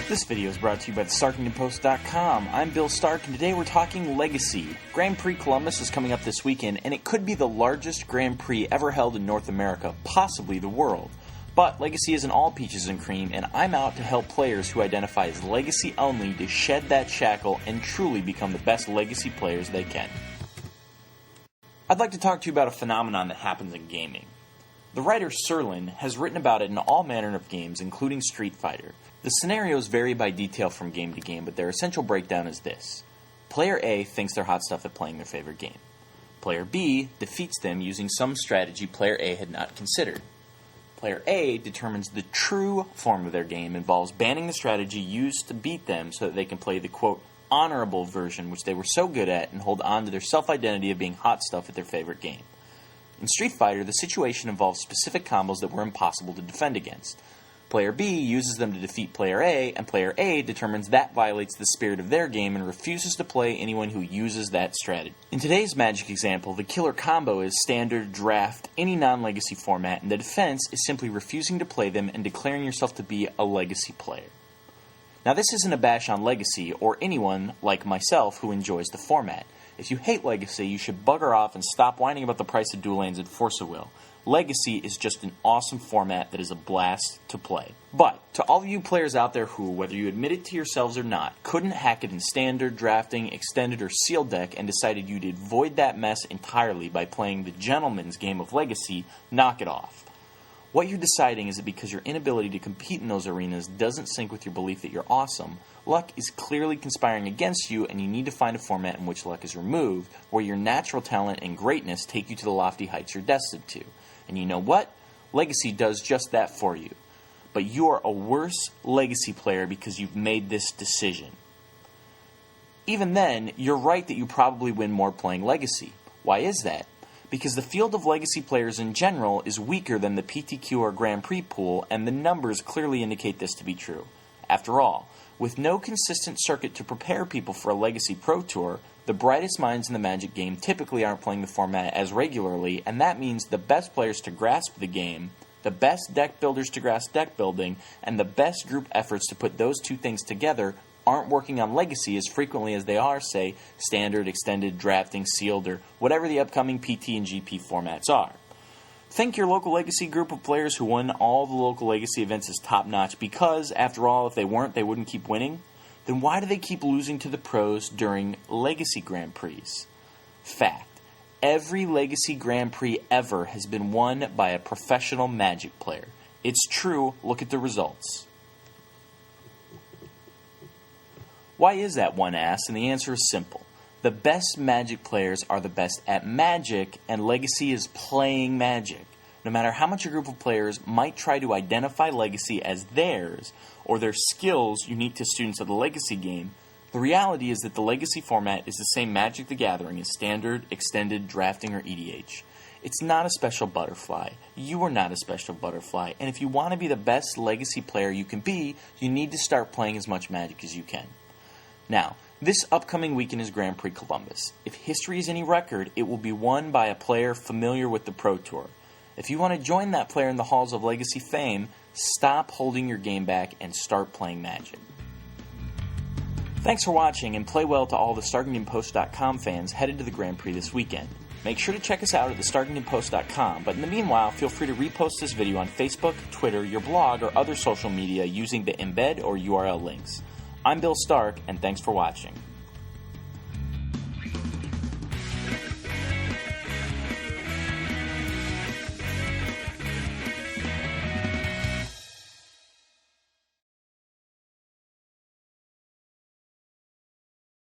This video is brought to you by TheStarkingtonPost.com. I'm Bill Stark, and today we're talking Legacy. Grand Prix Columbus is coming up this weekend, and it could be the largest Grand Prix ever held in North America, possibly the world. But Legacy isn't all peaches and cream, and I'm out to help players who identify as Legacy only to shed that shackle and truly become the best Legacy players they can. I'd like to talk to you about a phenomenon that happens in gaming. The writer Serlin has written about it in all manner of games, including Street Fighter. The scenarios vary by detail from game to game, but their essential breakdown is this. Player A thinks they're hot stuff at playing their favorite game. Player B defeats them using some strategy Player A had not considered. Player A determines the true form of their game involves banning the strategy used to beat them so that they can play the, quote, honorable version which they were so good at and hold on to their self-identity of being hot stuff at their favorite game. In Street Fighter, the situation involves specific combos that were impossible to defend against. Player B uses them to defeat Player A, and Player A determines that violates the spirit of their game and refuses to play anyone who uses that strategy. In today's Magic example, the killer combo is standard, draft, any non-legacy format, and the defense is simply refusing to play them and declaring yourself to be a legacy player. Now this isn't a bash on Legacy or anyone like myself who enjoys the format. If you hate Legacy, you should bugger off and stop whining about the price of dual lanes and Force of Will. Legacy is just an awesome format that is a blast to play. But, to all of you players out there who, whether you admit it to yourselves or not, couldn't hack it in standard, drafting, extended, or sealed deck and decided you'd avoid that mess entirely by playing the gentleman's game of Legacy, knock it off. What you're deciding is that because your inability to compete in those arenas doesn't sync with your belief that you're awesome, luck is clearly conspiring against you and you need to find a format in which luck is removed, where your natural talent and greatness take you to the lofty heights you're destined to. And you know what? Legacy does just that for you. But you are a worse Legacy player because you've made this decision. Even then, you're right that you probably win more playing Legacy. Why is that? Because the field of Legacy players in general is weaker than the PTQ or Grand Prix pool, and the numbers clearly indicate this to be true. After all, with no consistent circuit to prepare people for a Legacy Pro Tour, the brightest minds in the Magic game typically aren't playing the format as regularly, and that means the best players to grasp the game, the best deck builders to grasp deck building, and the best group efforts to put those two things together aren't working on Legacy as frequently as they are, say, standard, extended, drafting, sealed, or whatever the upcoming PT and GP formats are. Think your local Legacy group of players who won all the local Legacy events is top-notch because, after all, if they weren't, they wouldn't keep winning? Then why do they keep losing to the pros during Legacy Grand Prix? Fact. Every Legacy Grand Prix ever has been won by a professional Magic player. It's true, look at the results. Why is that, one asks? And the answer is simple. The best Magic players are the best at Magic, and Legacy is playing Magic. No matter how much a group of players might try to identify Legacy as theirs, or their skills unique to students of the Legacy game, the reality is that the Legacy format is the same Magic the Gathering as standard, extended, drafting, or EDH. It's not a special butterfly. You are not a special butterfly, and if you want to be the best Legacy player you can be, you need to start playing as much Magic as you can. Now, this upcoming weekend is Grand Prix Columbus. If history is any record, it will be won by a player familiar with the Pro Tour. If you want to join that player in the halls of Legacy fame, stop holding your game back and start playing Magic. Thanks for watching, and play well to all the TheStarkingtonPost.com fans headed to the Grand Prix this weekend. Make sure to check us out at TheStarkingtonPost.com, but in the meanwhile, feel free to repost this video on Facebook, Twitter, your blog, or other social media using the embed or URL links. I'm Bill Stark, and thanks for watching.